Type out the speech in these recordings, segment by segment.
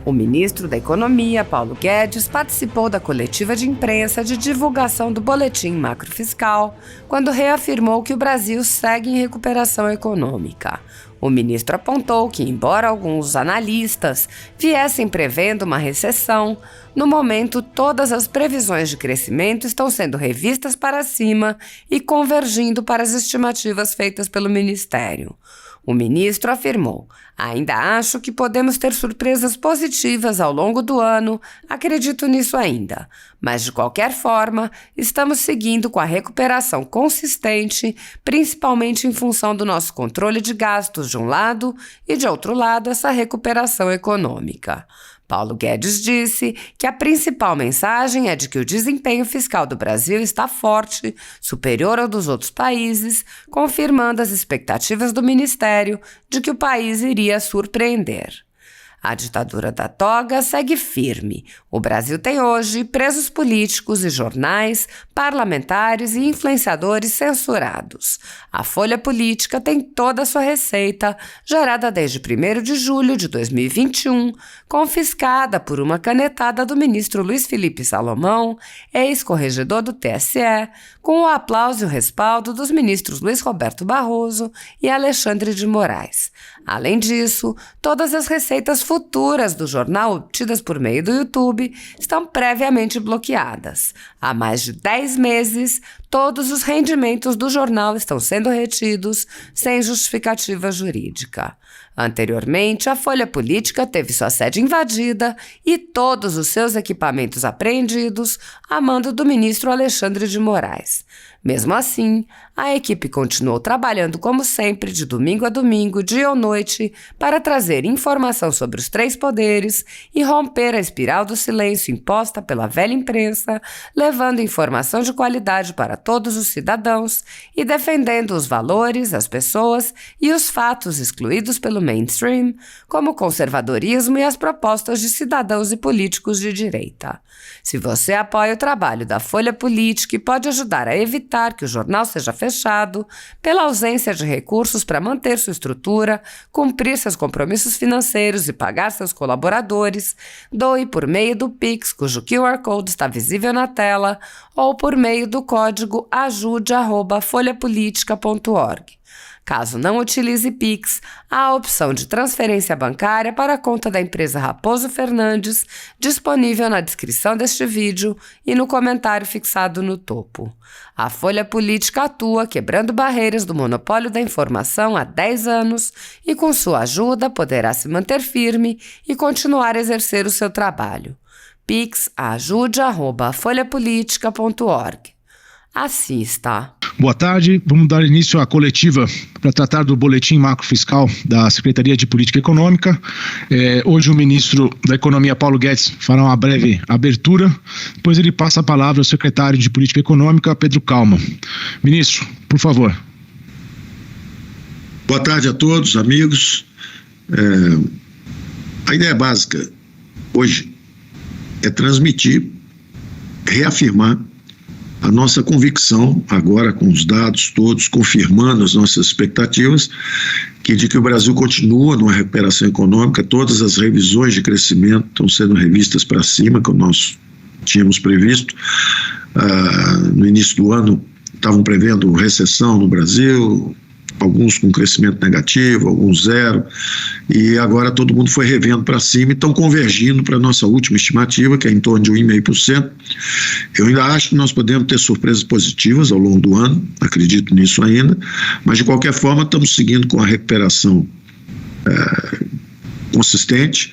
O ministro da Economia, Paulo Guedes, participou da coletiva de imprensa de divulgação do Boletim Macrofiscal, quando reafirmou que o Brasil segue em recuperação econômica. O ministro apontou que, embora alguns analistas viessem prevendo uma recessão, no momento todas as previsões de crescimento estão sendo revistas para cima e convergindo para as estimativas feitas pelo Ministério. O ministro afirmou: ainda acho que podemos ter surpresas positivas ao longo do ano, acredito nisso ainda. Mas, de qualquer forma, estamos seguindo com a recuperação consistente, principalmente em função do nosso controle de gastos de um lado e, de outro lado, essa recuperação econômica. Paulo Guedes disse que a principal mensagem é de que o desempenho fiscal do Brasil está forte, superior ao dos outros países, confirmando as expectativas do Ministério de que o país iria surpreender. A ditadura da toga segue firme. O Brasil tem hoje presos políticos e jornais, parlamentares e influenciadores censurados. A Folha Política tem toda a sua receita, gerada desde 1º de julho de 2021, confiscada por uma canetada do ministro Luiz Felipe Salomão, ex-corregedor do TSE, com o aplauso e o respaldo dos ministros Luiz Roberto Barroso e Alexandre de Moraes. Além disso, todas as receitas futuras do jornal obtidas por meio do YouTube estão previamente bloqueadas. Há mais de 10 meses, todos os rendimentos do jornal estão sendo retidos sem justificativa jurídica. Anteriormente, a Folha Política teve sua sede invadida e todos os seus equipamentos apreendidos a mando do ministro Alexandre de Moraes. Mesmo assim, a equipe continuou trabalhando como sempre, de domingo a domingo, dia ou noite, para trazer informação sobre os 3 poderes e romper a espiral do silêncio imposta pela velha imprensa, levando informação de qualidade para todos os cidadãos e defendendo os valores, as pessoas e os fatos excluídos pelo mainstream, como o conservadorismo e as propostas de cidadãos e políticos de direita. Se você apoia o trabalho da Folha Política e pode ajudar a evitar que o jornal seja fechado, pela ausência de recursos para manter sua estrutura, cumprir seus compromissos financeiros e pagar seus colaboradores, doe por meio do Pix, cujo QR Code está visível na tela, ou por meio do código ajude@folhapolitica.org. Caso não utilize Pix, há a opção de transferência bancária para a conta da empresa Raposo Fernandes, disponível na descrição deste vídeo e no comentário fixado no topo. A Folha Política atua quebrando barreiras do monopólio da informação há 10 anos e, com sua ajuda, poderá se manter firme e continuar a exercer o seu trabalho. Pix ajude@folhapolitica.org. Assista. Boa tarde, vamos dar início à coletiva para tratar do Boletim Macrofiscal da Secretaria de Política Econômica. Hoje o ministro da Economia, Paulo Guedes, fará uma breve abertura, depois ele passa a palavra ao secretário de Política Econômica, Pedro Cauma. Ministro, por favor. Boa tarde a todos, amigos. A ideia básica hoje é transmitir, reafirmar a nossa convicção, agora com os dados todos confirmando as nossas expectativas, de que o Brasil continua numa recuperação econômica. Todas as revisões de crescimento estão sendo revistas para cima, como nós tínhamos previsto. No início do ano estavam prevendo recessão no Brasil, alguns com crescimento negativo, alguns zero, e agora todo mundo foi revendo para cima e estão convergindo para a nossa última estimativa, que é em torno de 1,5%. Eu ainda acho que nós podemos ter surpresas positivas ao longo do ano, acredito nisso ainda, mas de qualquer forma estamos seguindo com a recuperação consistente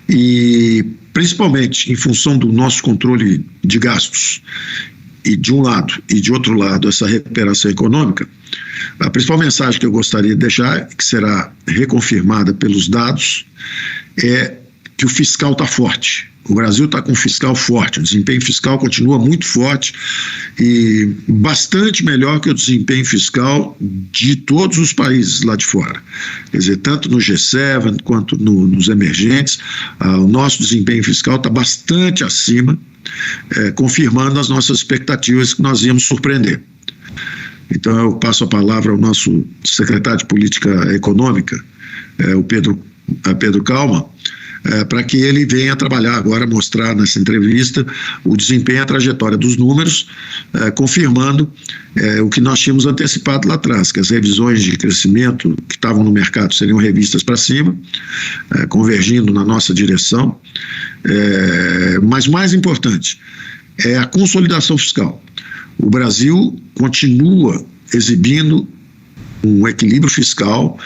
e principalmente em função do nosso controle de gastos e de um lado e de outro lado essa recuperação econômica. A principal mensagem que eu gostaria de deixar, que será reconfirmada pelos dados, é que o fiscal está forte. O Brasil está com um fiscal forte, o desempenho fiscal continua muito forte e bastante melhor que o desempenho fiscal de todos os países lá de fora. Quer dizer, tanto no G7 quanto nos emergentes, o nosso desempenho fiscal está bastante acima, confirmando as nossas expectativas que nós íamos surpreender. Então eu passo a palavra ao nosso secretário de Política Econômica, o Pedro Cauma, para que ele venha trabalhar agora, mostrar nessa entrevista o desempenho e a trajetória dos números, confirmando o que nós tínhamos antecipado lá atrás, que as revisões de crescimento que estavam no mercado seriam revistas para cima, convergindo na nossa direção, mas mais importante é a consolidação fiscal. O Brasil continua exibindo um equilíbrio fiscal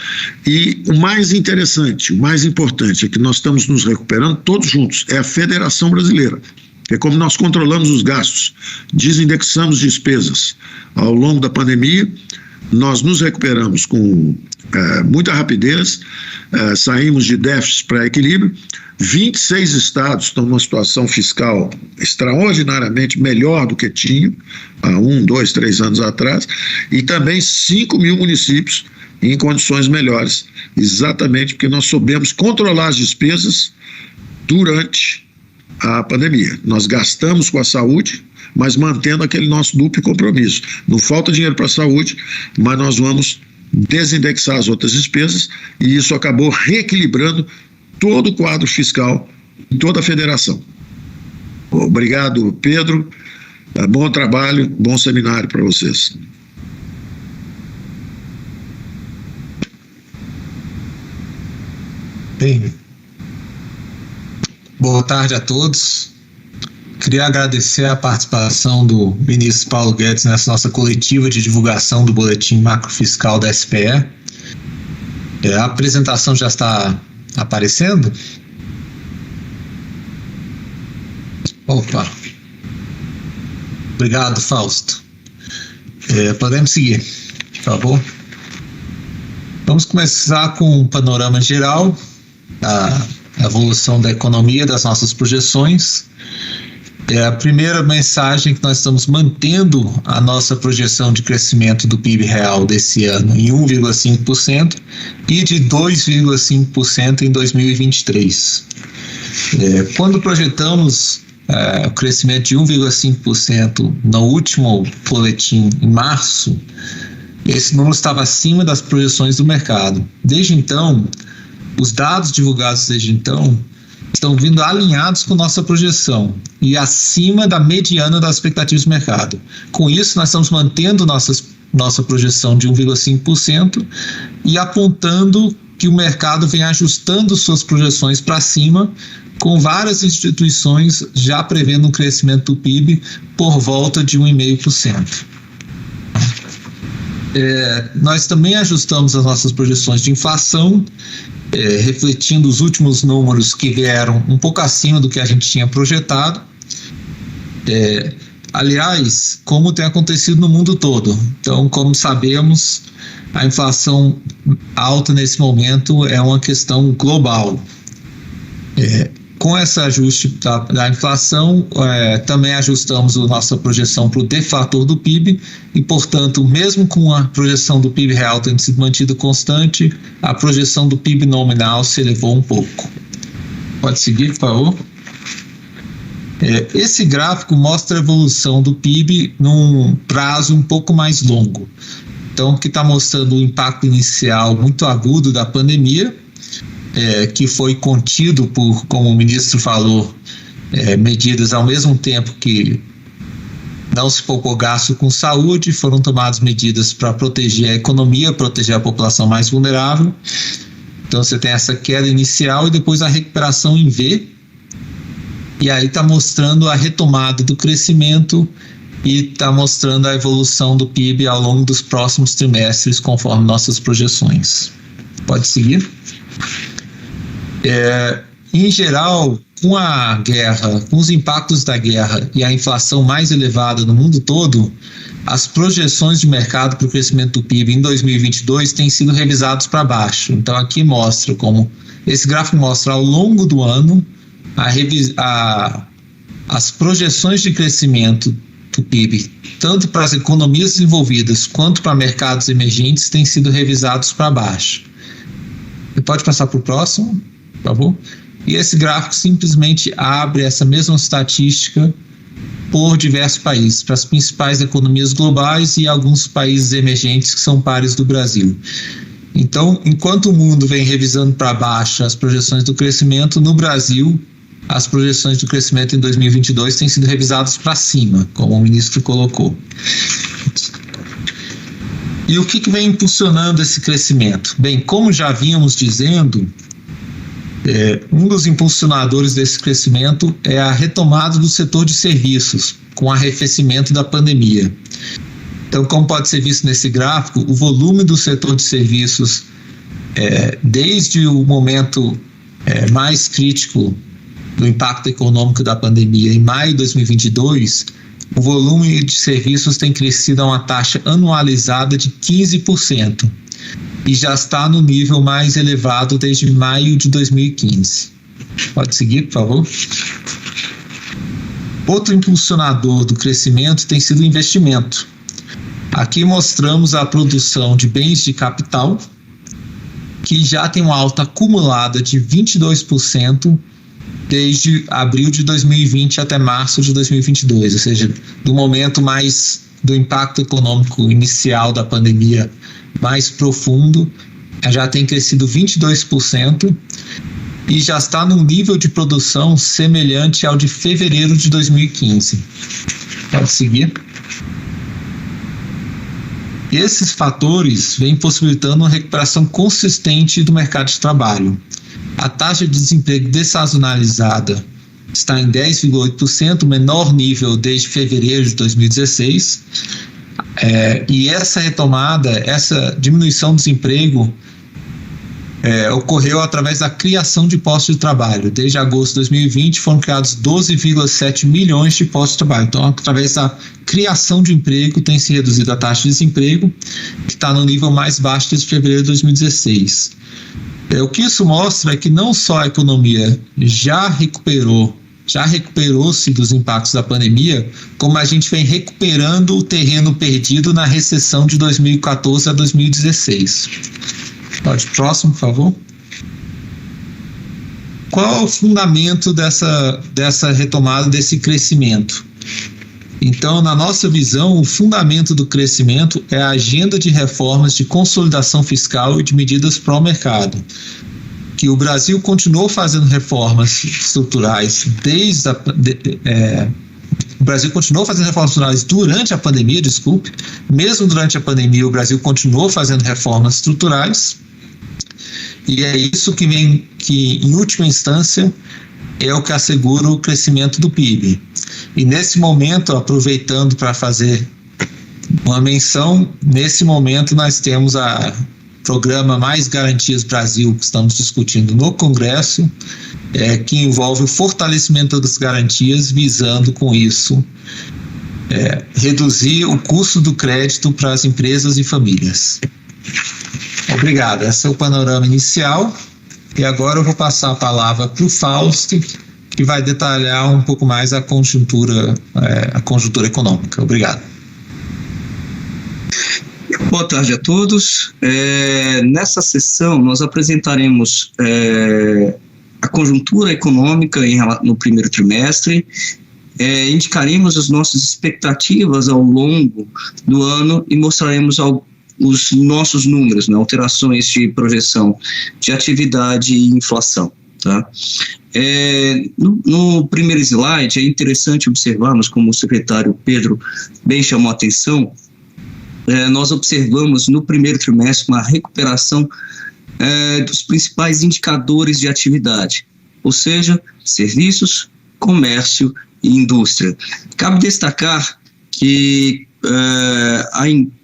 e o mais interessante, o mais importante é que nós estamos nos recuperando todos juntos, é a Federação Brasileira. É como nós controlamos os gastos, desindexamos despesas. Ao longo da pandemia, nós nos recuperamos com muita rapidez, saímos de déficit para equilíbrio. 26 estados estão numa situação fiscal extraordinariamente melhor do que tinham há 1, 2, 3 anos atrás, e também 5 mil municípios em condições melhores, exatamente porque nós soubemos controlar as despesas durante a pandemia. Nós gastamos com a saúde, mas mantendo aquele nosso duplo compromisso. Não falta dinheiro para a saúde, mas nós vamos desindexar as outras despesas, e isso acabou reequilibrando todo o quadro fiscal em toda a federação. Obrigado, Pedro. Bom trabalho, bom seminário para vocês. Bem, boa tarde a todos. Queria agradecer a participação do ministro Paulo Guedes nessa nossa coletiva de divulgação do boletim macrofiscal da SPE. A apresentação já está aparecendo? Opa! Obrigado, Fausto. Podemos seguir, por favor. Vamos começar com um panorama geral da evolução da economia, das nossas projeções. A primeira mensagem é que nós estamos mantendo a nossa projeção de crescimento do PIB real desse ano em 1,5% e de 2,5% em 2023. Quando projetamos o crescimento de 1,5% no último boletim, em março, esse número estava acima das projeções do mercado. Desde então, os dados divulgados desde então estão vindo alinhados com nossa projeção e acima da mediana das expectativas do mercado. Com isso, nós estamos mantendo nossa projeção de 1,5% e apontando que o mercado vem ajustando suas projeções para cima, com várias instituições já prevendo um crescimento do PIB por volta de 1,5%. Nós também ajustamos as nossas projeções de inflação, refletindo os últimos números que vieram um pouco acima do que a gente tinha projetado. Aliás, como tem acontecido no mundo todo. Então, como sabemos, a inflação alta nesse momento é uma questão global. Com esse ajuste da inflação, também ajustamos a nossa projeção para o deflator do PIB e, portanto, mesmo com a projeção do PIB real tendo sido mantida constante, a projeção do PIB nominal se elevou um pouco. Pode seguir, por favor. Esse gráfico mostra a evolução do PIB num prazo um pouco mais longo. Então, que está mostrando o impacto inicial muito agudo da pandemia, que foi contido por, como o ministro falou, medidas ao mesmo tempo que não se poupou gasto com saúde, foram tomadas medidas para proteger a economia, proteger a população mais vulnerável. Então você tem essa queda inicial e depois a recuperação em V, e aí está mostrando a retomada do crescimento e está mostrando a evolução do PIB ao longo dos próximos trimestres, conforme nossas projeções. Pode seguir. Em geral, com a guerra, com os impactos da guerra e a inflação mais elevada no mundo todo, as projeções de mercado para o crescimento do PIB em 2022 têm sido revisadas para baixo. Então aqui mostra como, esse gráfico mostra ao longo do ano as projeções de crescimento do PIB, tanto para as economias desenvolvidas quanto para mercados emergentes, têm sido revisados para baixo. Você pode passar para o próximo, por favor? E esse gráfico simplesmente abre essa mesma estatística por diversos países, para as principais economias globais e alguns países emergentes que são pares do Brasil. Então, enquanto o mundo vem revisando para baixo as projeções do crescimento, no Brasil, as projeções do crescimento em 2022 têm sido revisadas para cima, como o ministro colocou. E o que vem impulsionando esse crescimento? Bem, como já vínhamos dizendo, um dos impulsionadores desse crescimento é a retomada do setor de serviços, com o arrefecimento da pandemia. Então, como pode ser visto nesse gráfico, o volume do setor de serviços, desde o momento mais crítico do impacto econômico da pandemia, em maio de 2022, o volume de serviços tem crescido a uma taxa anualizada de 15% e já está no nível mais elevado desde maio de 2015. Pode seguir, por favor. Outro impulsionador do crescimento tem sido o investimento. Aqui mostramos a produção de bens de capital, que já tem uma alta acumulada de 22% desde abril de 2020 até março de 2022, ou seja, do momento mais do impacto econômico inicial da pandemia mais profundo, já tem crescido 22% e já está num nível de produção semelhante ao de fevereiro de 2015. Pode seguir. Esses fatores vêm possibilitando uma recuperação consistente do mercado de trabalho. A taxa de desemprego dessazonalizada está em 10,8%, o menor nível desde fevereiro de 2016. E essa retomada, essa diminuição do desemprego ocorreu através da criação de postos de trabalho. Desde agosto de 2020 foram criados 12,7 milhões de postos de trabalho. Então, através da criação de emprego, tem se reduzido a taxa de desemprego, que está no nível mais baixo desde fevereiro de 2016. O que isso mostra é que não só a economia já recuperou-se dos impactos da pandemia, como a gente vem recuperando o terreno perdido na recessão de 2014 a 2016. Pode, próximo, por favor. Qual é o fundamento dessa retomada, desse crescimento? Então, na nossa visão, o fundamento do crescimento é a agenda de reformas de consolidação fiscal e de medidas pró-mercado, que o Brasil continuou fazendo reformas estruturais o Brasil continuou fazendo reformas estruturais durante a pandemia, mesmo durante a pandemia o Brasil continuou fazendo reformas estruturais, e é isso que em última instância, é o que assegura o crescimento do PIB. E nesse momento, aproveitando para fazer uma menção, nesse momento nós temos o programa Mais Garantias Brasil, que estamos discutindo no Congresso, que envolve o fortalecimento das garantias, visando com isso reduzir o custo do crédito para as empresas e famílias. Obrigado. Esse é o panorama inicial. E agora eu vou passar a palavra para o Fausto, que vai detalhar um pouco mais a conjuntura econômica. Obrigado. Boa tarde a todos. Nessa sessão nós apresentaremos a conjuntura econômica no primeiro trimestre, indicaremos as nossas expectativas ao longo do ano e mostraremos os nossos números, alterações de projeção de atividade e inflação. Tá? No primeiro slide é interessante observarmos, como o secretário Pedro bem chamou a atenção, nós observamos no primeiro trimestre uma recuperação dos principais indicadores de atividade, ou seja, serviços, comércio e indústria. Cabe destacar que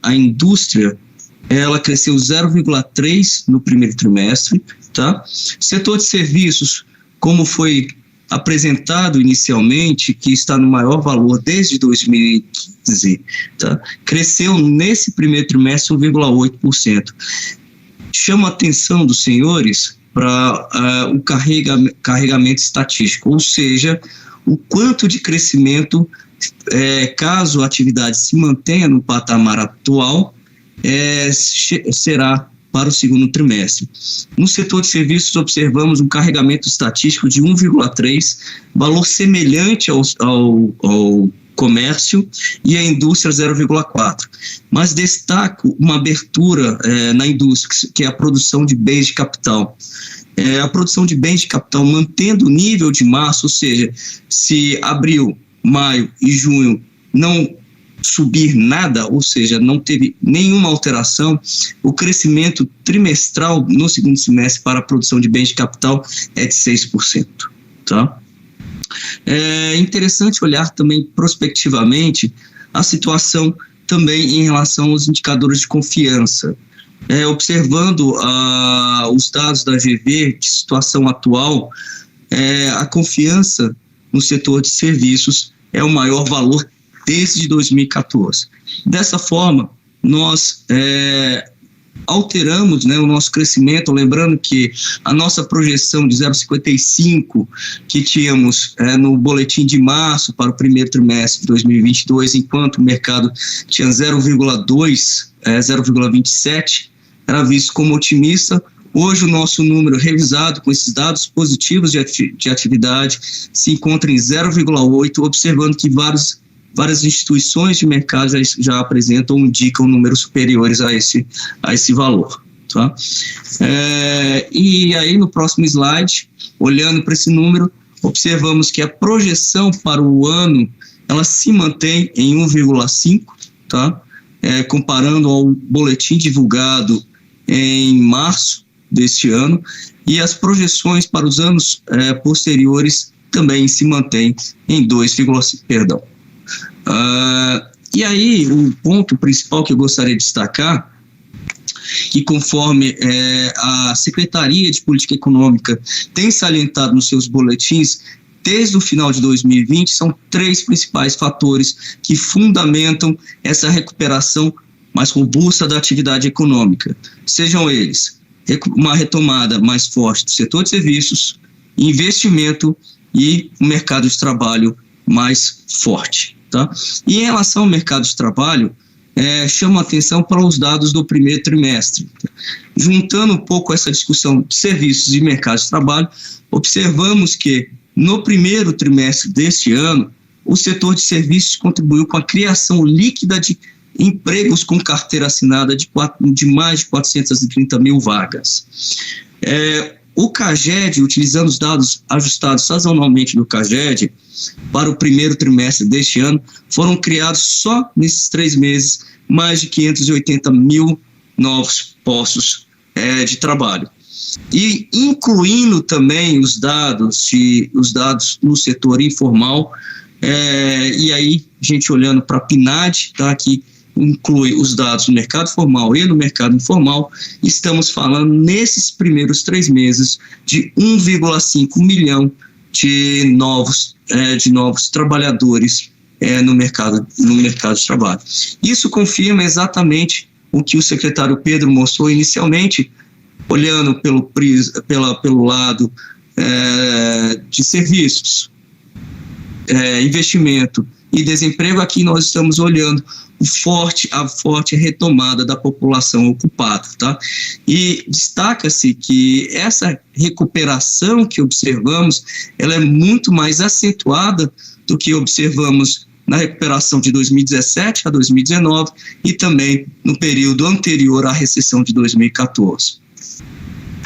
a indústria ela cresceu 0,3% no primeiro trimestre, tá? Setor de serviços, como foi apresentado inicialmente, que está no maior valor desde 2015, tá? Cresceu nesse primeiro trimestre 1,8%. Chama a atenção dos senhores para o carregamento estatístico, ou seja, o quanto de crescimento, caso a atividade se mantenha no patamar atual, será para o segundo trimestre. No setor de serviços, observamos um carregamento estatístico de 1,3%, valor semelhante ao comércio e a indústria 0,4%. Mas destaco uma abertura na indústria, que é a produção de bens de capital. A produção de bens de capital mantendo o nível de março, ou seja, se abril, maio e junho não subir nada, ou seja, não teve nenhuma alteração, o crescimento trimestral no segundo semestre para a produção de bens de capital é de 6%. Tá? É interessante olhar também prospectivamente a situação também em relação aos indicadores de confiança. Observando os dados da GV de situação atual, a confiança no setor de serviços é o maior valor desde 2014. Dessa forma, nós alteramos, né, o nosso crescimento, lembrando que a nossa projeção de 0,55 que tínhamos no boletim de março para o primeiro trimestre de 2022, enquanto o mercado tinha 0,27, era visto como otimista. Hoje o nosso número revisado com esses dados positivos de atividade se encontra em 0,8, observando que várias instituições de mercado já apresentam ou indicam números superiores a esse valor. Tá? E aí no próximo slide, olhando para esse número, observamos que a projeção para o ano ela se mantém em 1,5, tá? Comparando ao boletim divulgado em março deste ano, e as projeções para os anos posteriores também se mantêm em 2,5, perdão. E aí, o ponto principal que eu gostaria de destacar, que conforme a Secretaria de Política Econômica tem salientado nos seus boletins, desde o final de 2020, são 3 principais fatores que fundamentam essa recuperação mais robusta da atividade econômica. Sejam eles uma retomada mais forte do setor de serviços, investimento e o mercado de trabalho mais forte. Tá? E em relação ao mercado de trabalho, chama a atenção para os dados do primeiro trimestre. Juntando um pouco essa discussão de serviços e mercado de trabalho, observamos que no primeiro trimestre deste ano, o setor de serviços contribuiu com a criação líquida de empregos com carteira assinada de mais de 430 mil vagas. O CAGED, utilizando os dados ajustados sazonalmente do CAGED, para o primeiro trimestre deste ano, foram criados só nesses 3 meses mais de 580 mil novos postos de trabalho. E incluindo também os dados no setor informal, e aí a gente olhando para a PNAD, tá, que inclui os dados no mercado formal e no mercado informal, estamos falando nesses primeiros 3 meses de 1,5 milhão de novos trabalhadores no mercado de trabalho. Isso confirma exatamente o que o secretário Pedro mostrou inicialmente, olhando pelo lado de serviços, investimento e desemprego. Aqui nós estamos olhando a forte retomada da população ocupada, tá? E destaca-se que essa recuperação que observamos, ela é muito mais acentuada do que observamos na recuperação de 2017 a 2019 e também no período anterior à recessão de 2014.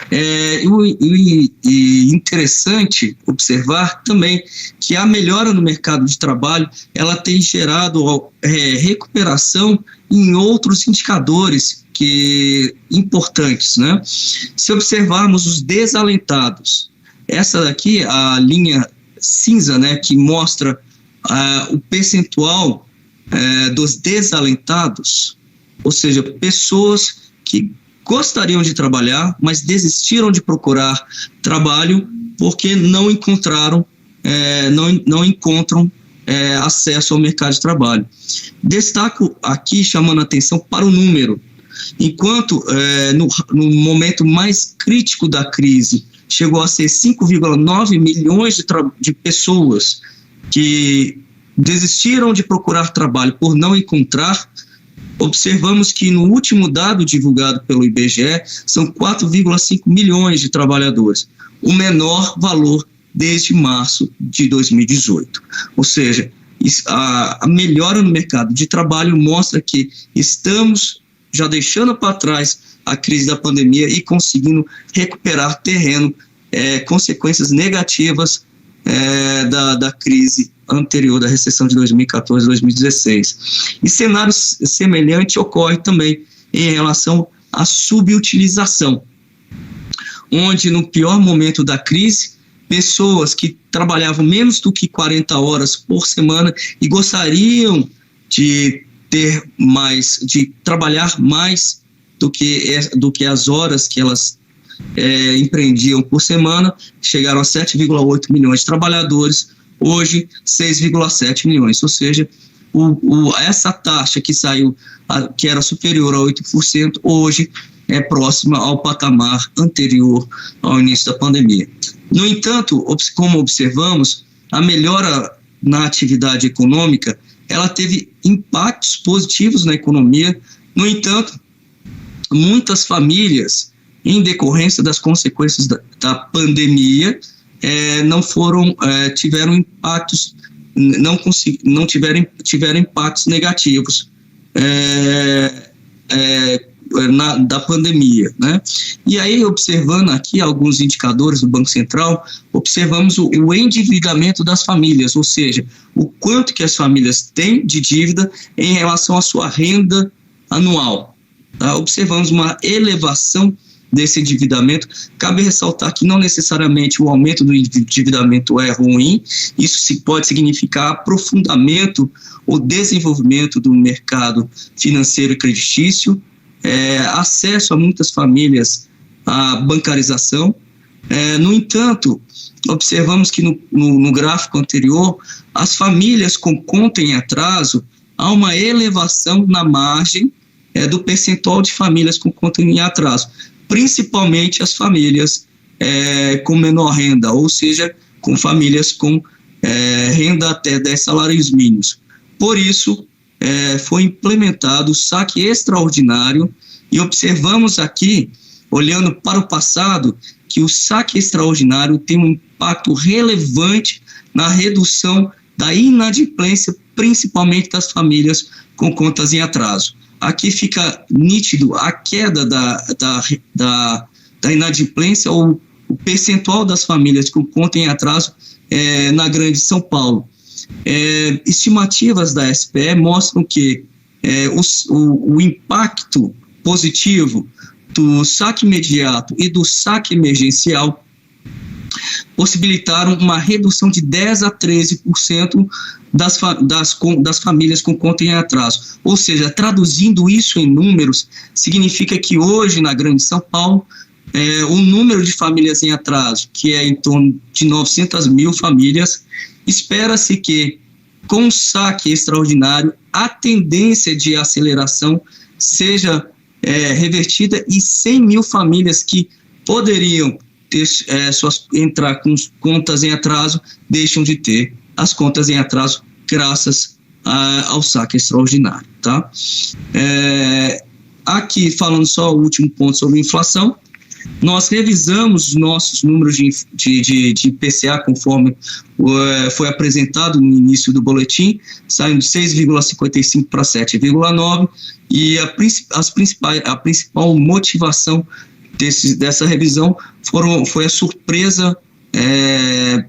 E interessante observar também que a melhora no mercado de trabalho ela tem gerado recuperação em outros indicadores importantes, né? Se observarmos os desalentados, essa daqui, a linha cinza, né, que mostra o percentual dos desalentados, ou seja, pessoas que gostariam de trabalhar, mas desistiram de procurar trabalho porque não encontram acesso ao mercado de trabalho. Destaco aqui, chamando a atenção para o número. Enquanto no momento mais crítico da crise, chegou a ser 5,9 milhões de pessoas que desistiram de procurar trabalho por não encontrar, observamos que no último dado divulgado pelo IBGE são 4,5 milhões de trabalhadores, o menor valor desde março de 2018. Ou seja, a melhora no mercado de trabalho mostra que estamos já deixando para trás a crise da pandemia e conseguindo recuperar terreno, consequências negativas da crise anterior, da recessão de 2014 e 2016. E cenário semelhante ocorre também em relação à subutilização, onde no pior momento da crise, pessoas que trabalhavam menos do que 40 horas por semana e gostariam de ter mais, de trabalhar mais do que as horas que elas empreendiam por semana, chegaram a 7,8 milhões de trabalhadores, hoje 6,7 milhões, ou seja, essa taxa que saiu, que era superior a 8%, hoje é próxima ao patamar anterior ao início da pandemia. No entanto, como observamos, a melhora na atividade econômica, ela teve impactos positivos na economia. No entanto, muitas famílias, em decorrência das consequências da pandemia, tiveram impactos, tiveram impactos negativos da pandemia, né? E aí, observando aqui alguns indicadores do Banco Central, observamos o endividamento das famílias, ou seja, o quanto que as famílias têm de dívida em relação à sua renda anual. Tá? Observamos uma elevação desse endividamento. Cabe ressaltar que não necessariamente o aumento do endividamento é ruim, isso pode significar aprofundamento ou desenvolvimento do mercado financeiro e creditício, acesso a muitas famílias à bancarização. No entanto, observamos que no gráfico anterior, as famílias com conta em atraso, há uma elevação na margem do percentual de famílias com conta em atraso, principalmente as famílias com menor renda, ou seja, com famílias com renda até 10 salários mínimos. Por isso, foi implementado o saque extraordinário e observamos aqui, olhando para o passado, que o saque extraordinário tem um impacto relevante na redução da inadimplência, principalmente das famílias com contas em atraso. Aqui fica nítido a queda da inadimplência ou o percentual das famílias com conta em atraso na Grande São Paulo. Estimativas da SPE mostram que o impacto positivo do saque imediato e do saque emergencial possibilitaram uma redução de 10% a 13% das famílias com conta em atraso. Ou seja, traduzindo isso em números, significa que hoje na Grande São Paulo, o número de famílias em atraso, que é em torno de 900 mil famílias, espera-se que, com o saque extraordinário, a tendência de aceleração seja revertida e 100 mil famílias que poderiam entrar com contas em atraso, deixam de ter as contas em atraso graças ao saque extraordinário. Tá? Aqui, falando só o último ponto sobre inflação, nós revisamos os nossos números de IPCA conforme foi apresentado no início do boletim, saindo de 6,55 para 7,9, e a principal motivação dessa revisão foi a surpresa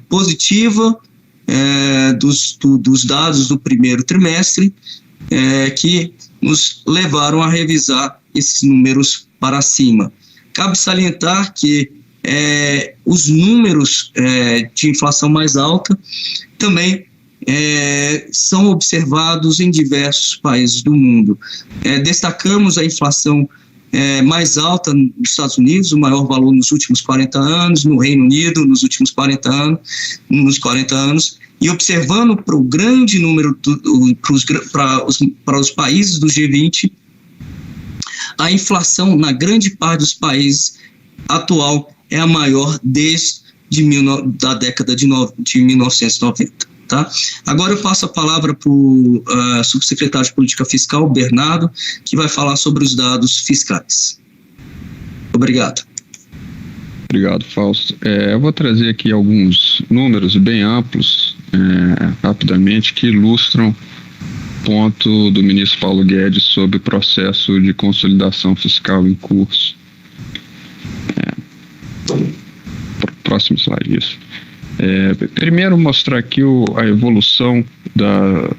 positiva dos dados do primeiro trimestre, que nos levaram a revisar esses números para cima. Cabe salientar que os números de inflação mais alta também são observados em diversos países do mundo. Destacamos a inflação mais alta nos Estados Unidos, o maior valor nos últimos 40 anos, no Reino Unido nos últimos 40 anos, e observando para o grande número, para os países do G20, a inflação na grande parte dos países atual é a maior desde da década de 1990. Tá? Agora eu passo a palavra para o subsecretário de Política Fiscal, Bernardo, que vai falar sobre os dados fiscais. Obrigado. Obrigado, Fausto. Eu vou trazer aqui alguns números bem amplos rapidamente, que ilustram o ponto do ministro Paulo Guedes sobre o processo de consolidação fiscal em curso. Próximo slide, isso. Primeiro, mostrar aqui a evolução da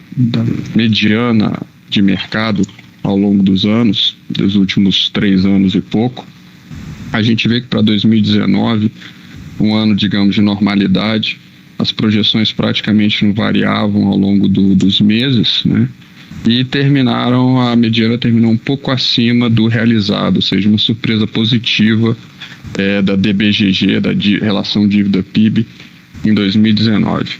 mediana de mercado ao longo dos anos, dos últimos 3 anos e pouco. A gente vê que para 2019, um ano, digamos, de normalidade, as projeções praticamente não variavam ao longo dos meses, né? E a mediana terminou um pouco acima do realizado, ou seja, uma surpresa positiva da DBGG, da relação dívida-PIB, em 2019.